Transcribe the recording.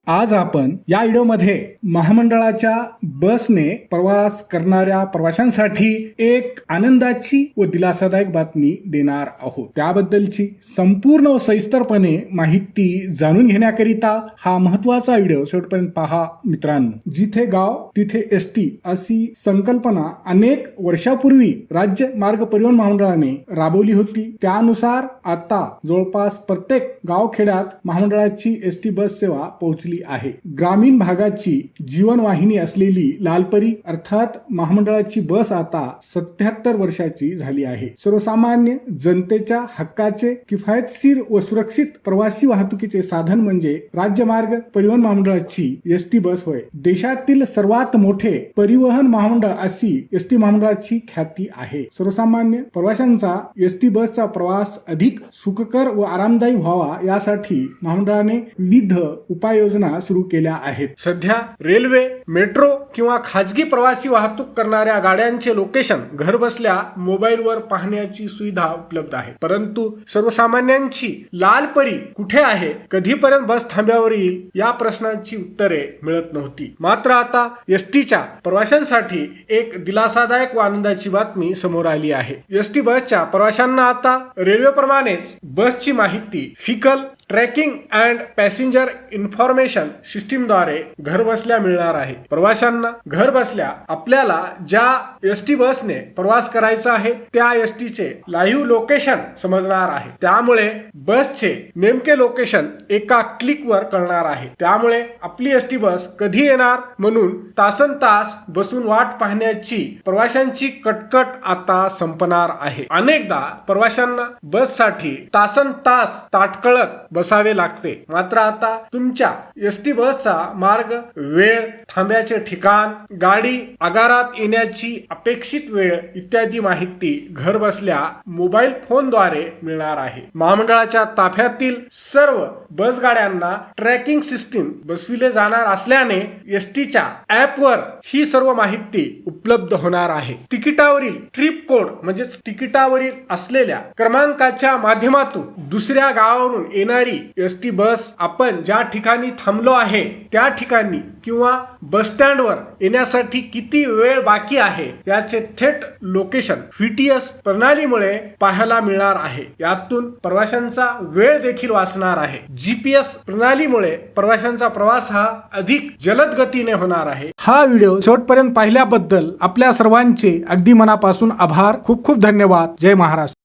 आज आपण या व्हिडिओमध्ये महामंडळाच्या बसने प्रवास करणाऱ्या प्रवाशांसाठी एक आनंदाची व दिलासादायक बातमी देणार आहोत। त्याबद्दलची संपूर्ण व सविस्तरपणे माहिती जाणून घेण्याकरिता हा महत्त्वाचा व्हिडिओ शेवटपर्यंत पहा मित्रांनो। जिथे गाव तिथे एसटी अशी संकल्पना अनेक वर्षापूर्वी राज्य मार्ग परिवहन महामंडळाने राबवली होती। त्यानुसार आता जवळपास प्रत्येक गावखेड्यात महामंडळाची एसटी बस सेवा पोहोचली आहे। ग्रामीण भागाची जीवनवाहिनी असलेली लालपरी अर्थात महामंडळाची बस आता 77 वर्षाची झाली आहे। सर्वसामान्य जनतेच्या हक्काचे किफायतशीर व सुरक्षित प्रवासी वाहतुकीचे साधन म्हणजे राज्य मार्ग परिवहन महामंडळाची एसटी बस होय। देशातील सर्वात मोठे परिवहन महामंडळ अशी एसटी महामंडळाची ख्याती आहे। सर्वसामान्य प्रवाशांचा एसटी बसचा प्रवास अधिक सुखकर व आरामदायी व्हावा यासाठी महामंडळाने विविध उपाययोजना सुरू केल्या आहेत। सध्या रेल्वे, मेट्रो किंवा खाजगी प्रवासी वाहतूक करणाऱ्या गाड्यांचे लोकेशन घर बसल्या मोबाईलवर पाहण्याची सुविधा उपलब्ध आहे। परंतु सर्वसामान्यांची लालपरी कुठे आहे, कधीपर्यंत बस थांब्यावर येईल या प्रश्नांची उत्तरे मिळत नव्हती। मात्र आता एसटीच्या प्रवाशांसाठी एक दिलासादायक व आनंदाची बातमी समोर आली आहे। एसटी बसच्या प्रवाशांना आता रेल्वेप्रमाणेच बसची माहिती vehicle tracking and passenger information सिस्टीमद्वारे घर बसल्या मिळणार आहे। प्रवाशांना घर बसल्या आपल्याला ज्या एसटी बसने प्रवास करायचा आहे त्या एसटीचे लाईव्ह लोकेशन समजणार आहे। त्यामुळे बसचे नेमके लोकेशन एका क्लिकवर कळणार आहे। त्यामुळे आपली एसटी बस कधी येणार म्हणून तासनतास बसून वाट पाहण्याची प्रवाशांची कटकट आता संपणार आहे। अनेकदा प्रवाशांना बससाठी तासनतास ताटकळत बसावे लागते। मात्र आता तुमच्या एसटी बसचा मार्ग, वेळ, थांब्याचे ठिकाण, गाडी आगारात येण्याची अपेक्षित वेळ इत्यादी माहिती घर बसल्या मोबाईल फोनद्वारे मिळणार आहे। महामंडळाच्या ताफ्यातील सर्व बस गाड्यांना ट्रॅकिंग सिस्टीम बसविले जाणार असल्याने एसटीच्या ॲपवर ही सर्व माहिती उपलब्ध होणार आहे। तिकिटावरील ट्रिप कोड म्हणजे तिकिटावरील असलेल्या क्रमांकाच्या माध्यमातून दुसऱ्या गावावरून येणारी एसटी बस आपण ज्या ठिकाणी थांबलो आहे त्या ठिकाणी किंवा बस स्टँडवर येण्यासाठी किती वेळ बाकी आहे याचे थेट लोकेशन व्हीटीएस प्रणालीमुळे पाहायला मिळणार आहे। यातून प्रवाशांचा वेळ देखील वाचणार आहे। जीपीएस प्रणालीमुळे प्रवाशांचा प्रवास हा अधिक जलद गतीने होणार आहे। हा व्हिडिओ शेवटपर्यंत पाहिल्याबद्दल आपल्या सर्वांचे अगदी मनापासून आभार। खूप खूप धन्यवाद। जय महाराष्ट्र।